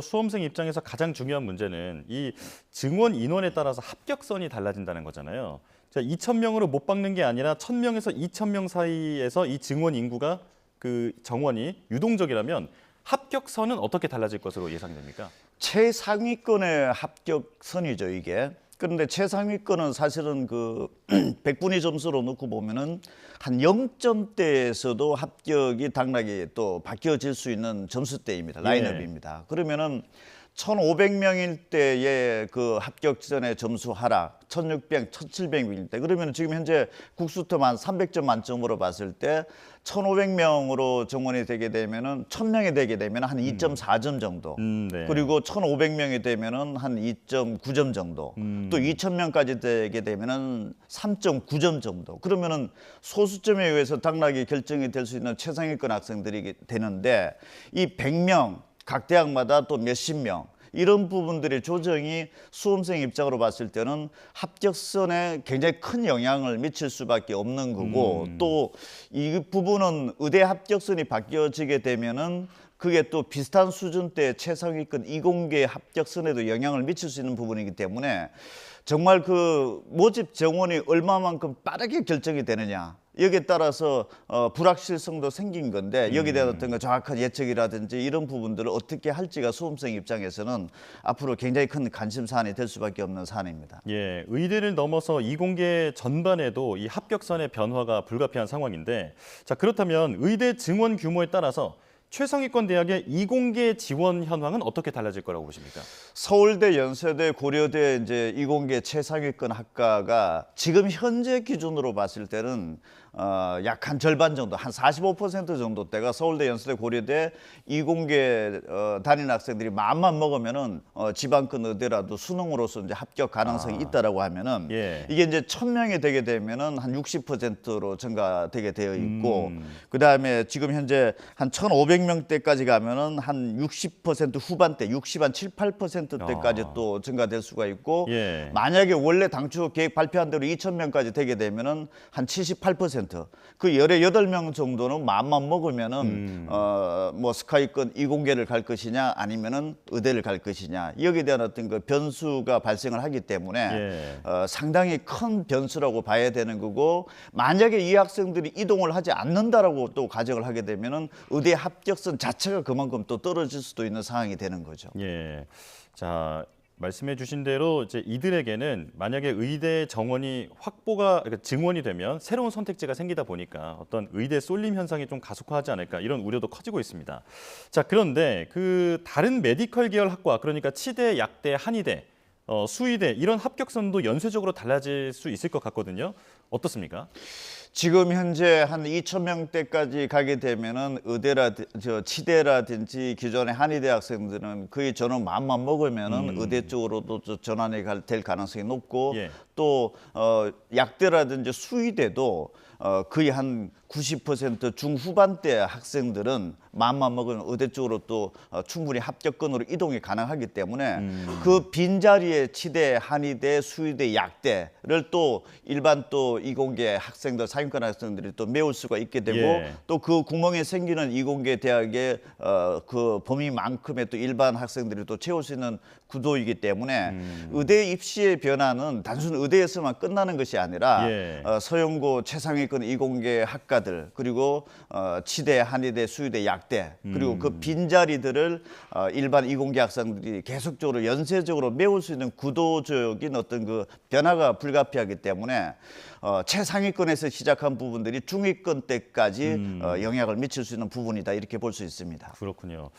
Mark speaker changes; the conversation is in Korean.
Speaker 1: 수험생 입장에서 가장 중요한 문제는 이 증원 인원에 따라서 합격선이 달라진다는 거잖아요. 자, 2,000명으로 못 박는 게 아니라 1,000명에서 2,000명 사이에서 이 증원 인구가 그 정원이 유동적이라면 합격선은 어떻게 달라질 것으로 예상됩니까?
Speaker 2: 최상위권의 합격선이죠, 이게. 그런데 최상위권은 사실은 그 100분위 점수로 놓고 보면은 한 0점대에서도 합격이 당락이 또 바뀌어질 수 있는 점수대입니다. 라인업입니다. 그러면은 1,500명일 때의 그 합격전의 점수 하락, 1,600, 1,700일 때 그러면 지금 현재 국수톱 한 300점 만점으로 봤을 때 1,500명으로 정원이 되게 되면은 1,000명이 되게 되면 한 2.4점 정도.
Speaker 1: 네.
Speaker 2: 그리고 1,500명이 되면은 한 2.9점 정도. 또 2,000명까지 되게 되면은 3.9점 정도. 그러면은 소수점에 의해서 당락이 결정이 될 수 있는 최상위권 학생들이 되는데 이 100명 각 대학마다 또 몇십 명 이런 부분들의 조정이 수험생 입장으로 봤을 때는 합격선에 굉장히 큰 영향을 미칠 수밖에 없는 거고 또 이 부분은 의대 합격선이 바뀌어지게 되면은 그게 또 비슷한 수준대의 최상위권 이공계 합격선에도 영향을 미칠 수 있는 부분이기 때문에 정말 그 모집 정원이 얼마만큼 빠르게 결정이 되느냐 여기에 따라서 불확실성도 생긴 건데 여기에 대한 어떤 정확한 예측이라든지 이런 부분들을 어떻게 할지가 수험생 입장에서는 앞으로 굉장히 큰 관심 사안이 될 수밖에 없는 사안입니다.
Speaker 1: 예, 의대를 넘어서 이공계 전반에도 이 합격선의 변화가 불가피한 상황인데, 자, 그렇다면 의대 증원 규모에 따라서 최상위권 대학의 이공계 지원 현황은 어떻게 달라질 거라고 보십니까?
Speaker 2: 서울대, 연세대, 고려대 이제 이공계 최상위권 학과가 지금 현재 기준으로 봤을 때는 약 한 절반 정도, 한 45% 정도대가 서울대, 연세대, 고려대 이공계 다니는 학생들이 마음만 먹으면은 지방권 의대라도 수능으로서 이제 합격 가능성이 있다라고 하면은
Speaker 1: 예.
Speaker 2: 이게 이제 1,000명이 되게 되면은 한 60%로 증가되게 되어 있고 그다음에 지금 현재 한 1,500명대까지 가면은 한 60% 후반대, 60 한 7, 8%대까지 또 증가될 수가 있고
Speaker 1: 예.
Speaker 2: 만약에 원래 당초 계획 발표한 대로 2,000명까지 되게 되면은 한 78%. 그 18명 정도는 마음만 먹으면은 뭐 스카이권 이공계를 갈 것이냐 아니면은 의대를 갈 것이냐 여기에 대한 어떤 그 변수가 발생을 하기 때문에
Speaker 1: 예.
Speaker 2: 상당히 큰 변수라고 봐야 되는 거고 만약에 이 학생들이 이동을 하지 않는다라고 또 가정을 하게 되면은 의대 합격선 자체가 그만큼 또 떨어질 수도 있는 상황이 되는 거죠.
Speaker 1: 예. 자, 말씀해 주신 대로 이제 이들에게는 만약에 의대 정원이 확보가 그러니까 증원이 되면 새로운 선택지가 생기다 보니까 어떤 의대 쏠림 현상이 좀 가속화하지 않을까 이런 우려도 커지고 있습니다. 자, 그런데 그 다른 메디컬 계열 학과 그러니까 치대, 약대, 한의대, 수의대 이런 합격선도 연쇄적으로 달라질 수 있을 것 같거든요. 어떻습니까?
Speaker 2: 지금 현재 한 2,000명대까지 가게 되면은 치대라든지 기존의 한의대 학생들은 거의 저는 마음만 먹으면은 의대 쪽으로도 전환이 될 가능성이 높고
Speaker 1: 예.
Speaker 2: 또 약대라든지 수의대도 거의 한 90% 중후반대 학생들은 마음만 먹으면 의대 쪽으로 또 충분히 합격권으로 이동이 가능하기 때문에 그 빈자리에 치대, 한의대, 수의대, 약대를 또 일반 또 이공계 학생들, 상위권 학생들이 또 메울 수가 있게 되고
Speaker 1: 예.
Speaker 2: 또 그 구멍에 생기는 이공계 대학의 그 범위만큼의 또 일반 학생들이 또 채울 수 있는 구도이기 때문에 의대 입시의 변화는 단순 의대에서만 끝나는 것이 아니라
Speaker 1: 예.
Speaker 2: 서영고 최상위권 이공계 학과들 그리고 치대, 한의대, 수의대, 약대 그리고 그 빈자리들을 일반 이공계 학생들이 계속적으로 연쇄적으로 메울 수 있는 구도적인 어떤 그 변화가 불가피하기 때문에 최상위권에서 시작한 부분들이 중위권 때까지 영향을 미칠 수 있는 부분이다 이렇게 볼 수 있습니다.
Speaker 1: 그렇군요.